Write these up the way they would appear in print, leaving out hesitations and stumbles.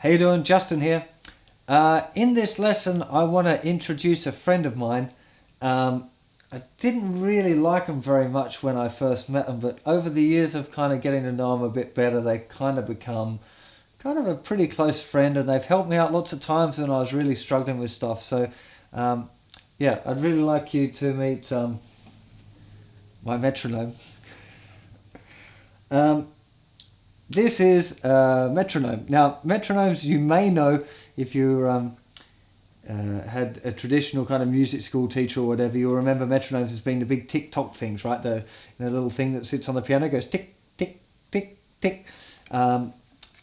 How you doing? Justin here. In this lesson I want to introduce a friend of mine. I didn't really like them very much when I first met them, but over the years of kind of getting to know them a bit better, they kind of become kind of a pretty close friend, and they've helped me out lots of times when I was really struggling with stuff. So yeah, I'd really like you to meet my metronome. This is metronome. Now, metronomes you may know if you had a traditional kind of music school teacher or whatever. You'll remember metronomes as being the big tick-tock things, right? The little thing that sits on the piano goes tick, tick, tick, tick.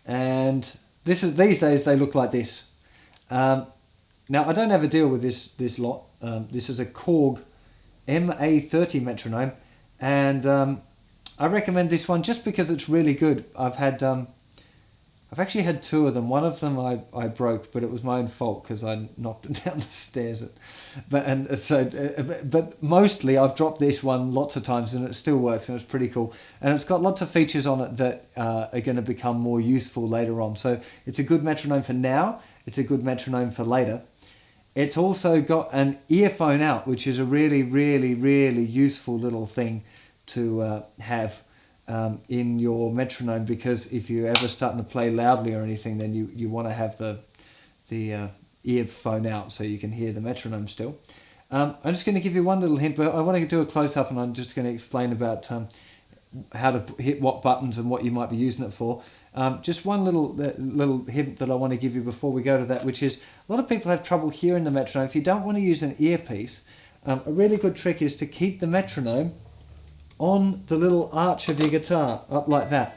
And these days they look like this. Now, I don't ever deal with this lot. This is a Korg MA30 metronome, and I recommend this one just because it's really good. I've actually had two of them. One of them I broke, but it was my own fault because I knocked it down the stairs. But mostly I've dropped this one lots of times and it still works, and it's pretty cool. And it's got lots of features on it that are going to become more useful later on. So it's a good metronome for now. It's a good metronome for later. It's also got an earphone out, which is a really, really, really useful little thing to have in your metronome, because if you're ever starting to play loudly or anything, then you want to have the earphone out so you can hear the metronome still. I'm just going to give you one little hint, but I want to do a close-up, and I'm just going to explain about how to hit what buttons and what you might be using it for. Just one little hint that I want to give you before we go to that, which is a lot of people have trouble hearing the metronome. If you don't want to use an earpiece, a really good trick is to keep the metronome on the little arch of your guitar, up like that.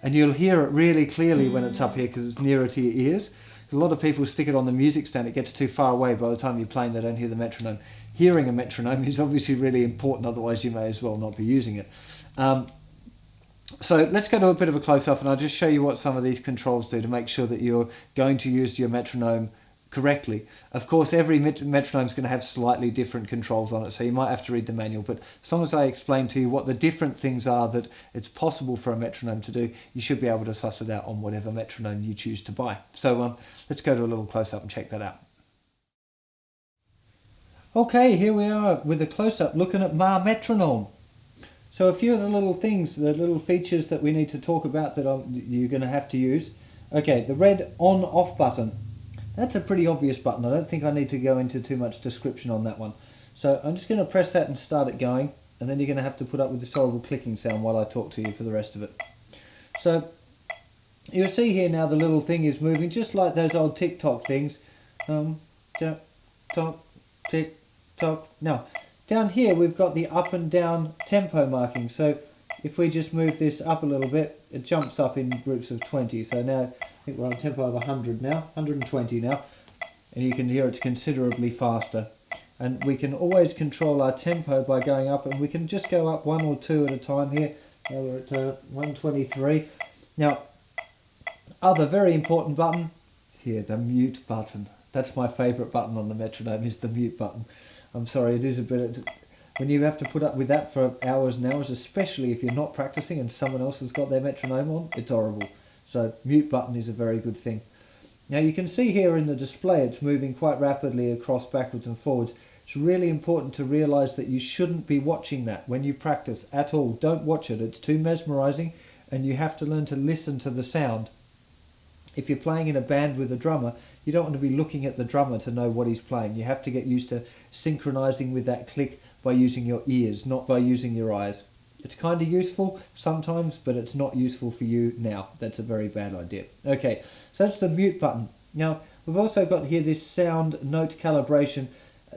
And you'll hear it really clearly when it's up here because it's nearer to your ears. A lot of people stick it on the music stand, it gets too far away. By the time you're playing, they don't hear the metronome. Hearing a metronome is obviously really important, otherwise you may as well not be using it. So let's go to a bit of a close-up, and I'll just show you what some of these controls do to make sure that you're going to use your metronome correctly. Of course, every metronome is going to have slightly different controls on it, so you might have to read the manual, but as long as I explain to you what the different things are that it's possible for a metronome to do, you should be able to suss it out on whatever metronome you choose to buy. So let's go to a little close-up and check that out. Okay, here we are with a close-up looking at my metronome. So a few of the little things, the little features that we need to talk about that you're going to have to use. Okay, the red on-off button. That's a pretty obvious button. I don't think I need to go into too much description on that one. So I'm just going to press that and start it going, and then you're going to have to put up with this horrible clicking sound while I talk to you for the rest of it. So you'll see here now the little thing is moving just like those old tick-tock things. Tick, tock, tick, tock. Now, down here we've got the up and down tempo marking. So if we just move this up a little bit, it jumps up in groups of 20. So now I think we're on a tempo of 100 now, 120 now, and you can hear it's considerably faster. And we can always control our tempo by going up, and we can just go up one or two at a time here. Now we're at 123. Now, other very important button is here, the mute button. That's my favourite button on the metronome, is the mute button. I'm sorry, it is a bit... When you have to put up with that for hours and hours, especially if you're not practicing and someone else has got their metronome on, it's horrible. So mute button is a very good thing. Now you can see here in the display it's moving quite rapidly across backwards and forwards. It's really important to realise that you shouldn't be watching that when you practice at all. Don't watch it, it's too mesmerising, and you have to learn to listen to the sound. If you're playing in a band with a drummer, you don't want to be looking at the drummer to know what he's playing. You have to get used to synchronising with that click by using your ears, not by using your eyes. It's kind of useful sometimes, but it's not useful for you now. That's a very bad idea. Okay, so that's the mute button. Now, we've also got here this sound note calibration.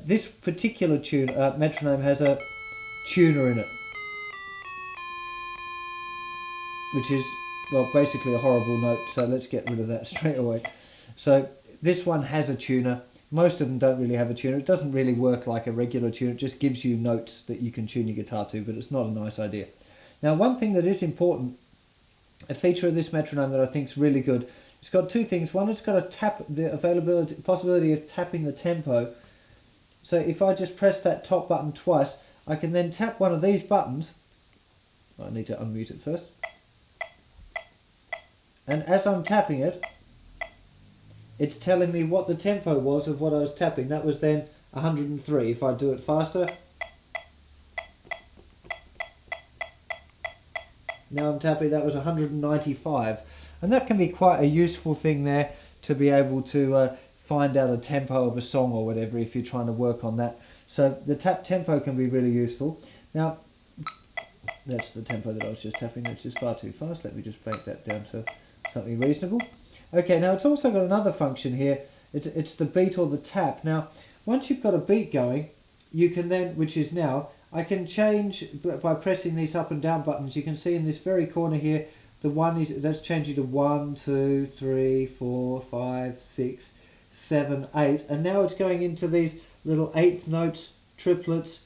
This particular metronome has a tuner in it, which is, well, basically a horrible note, so let's get rid of that straight away. So this one has a tuner. Most of them don't really have a tuner. It doesn't really work like a regular tuner. It just gives you notes that you can tune your guitar to, but it's not a nice idea. Now, one thing that is important, a feature of this metronome that I think is really good, it's got two things. One, it's got the possibility of tapping the tempo. So if I just press that top button twice, I can then tap one of these buttons. I need to unmute it first. And as I'm tapping it, it's telling me what the tempo was of what I was tapping. That was then 103. If I do it faster, now I'm tapping, that was 195. And that can be quite a useful thing there to be able to find out a tempo of a song or whatever if you're trying to work on that. So the tap tempo can be really useful. Now, that's the tempo that I was just tapping, that's just far too fast. Let me just break that down to something reasonable. Okay, now it's also got another function here. It's the beat or the tap. Now, once you've got a beat going, you can then, which is now, I can change by pressing these up and down buttons. You can see in this very corner here, the one is, that's changing to 1, 2, 3, 4, 5, 6, 7, 8. And now it's going into these little eighth notes, triplets,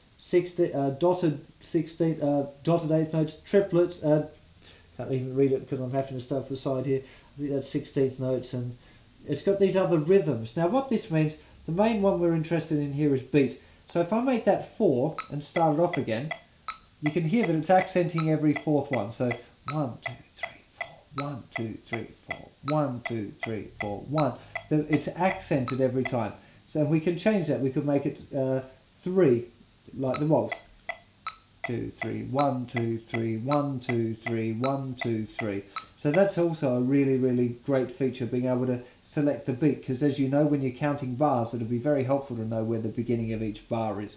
dotted eighth notes, triplets. Can't even read it because I'm having to stuff the side here. I think that's 16th notes, and it's got these other rhythms. Now what this means, the main one we're interested in here is beat. So if I make that 4 and start it off again, you can hear that it's accenting every fourth one. So 1, 2, 3, 4, 1, 2, 3, 4, 1, 2, 3, 4, 1. It's accented every time. So we can change that. We could make it 3, like the waltz. 2, 3, 1, 2, 3, 1, 2, 3, 1, 2, 3. So that's also a really, really great feature, being able to select the beat, because as you know, when you're counting bars, it'll be very helpful to know where the beginning of each bar is.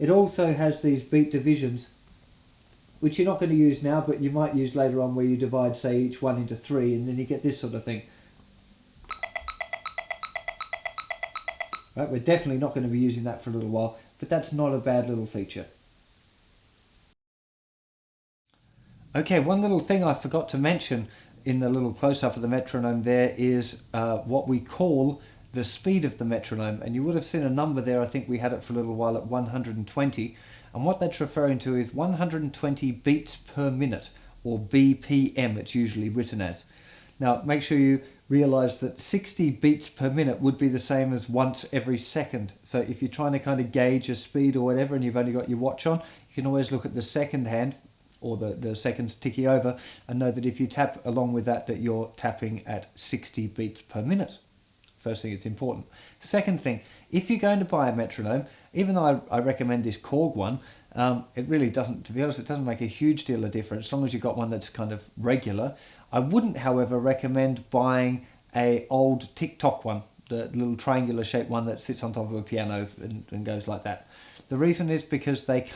It also has these beat divisions, which you're not going to use now, but you might use later on, where you divide, say, each one into 3, and then you get this sort of thing. Right, we're definitely not going to be using that for a little while, but that's not a bad little feature. Okay, one little thing I forgot to mention in the little close-up of the metronome there is what we call the speed of the metronome. And you would have seen a number there, I think we had it for a little while at 120. And what that's referring to is 120 beats per minute, or BPM it's usually written as. Now make sure you realize that 60 beats per minute would be the same as once every second. So if you're trying to kind of gauge a speed or whatever and you've only got your watch on, you can always look at the second hand, or the seconds ticking over, and know that if you tap along with that, that you're tapping at 60 beats per minute. First thing, it's important. Second thing, if you're going to buy a metronome, even though I recommend this Korg one, it really doesn't, to be honest, it doesn't make a huge deal of difference as long as you've got one that's kind of regular. I wouldn't, however, recommend buying a old tick-tock one, the little triangular shaped one that sits on top of a piano and goes like that. The reason is because they're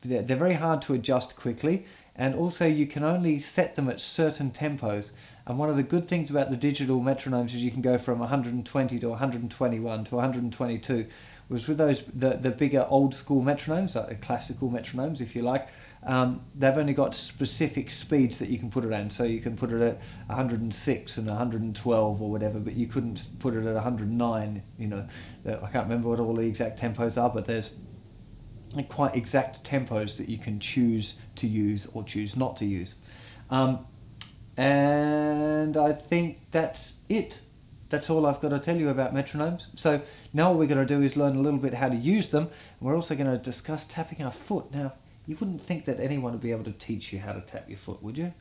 very hard to adjust quickly, and also you can only set them at certain tempos. And one of the good things about the digital metronomes is you can go from 120 to 121 to 122. Whereas with those the bigger old school metronomes, like the classical metronomes if you like, they've only got specific speeds that you can put it at. So you can put it at 106 and 112 or whatever, but you couldn't put it at 109. You know, I can't remember what all the exact tempos are, but there's quite exact tempos that you can choose to use or choose not to use. And I think that's it. That's all I've got to tell you about metronomes. So now what we're going to do is learn a little bit how to use them. And we're also going to discuss tapping our foot. Now, you wouldn't think that anyone would be able to teach you how to tap your foot, would you?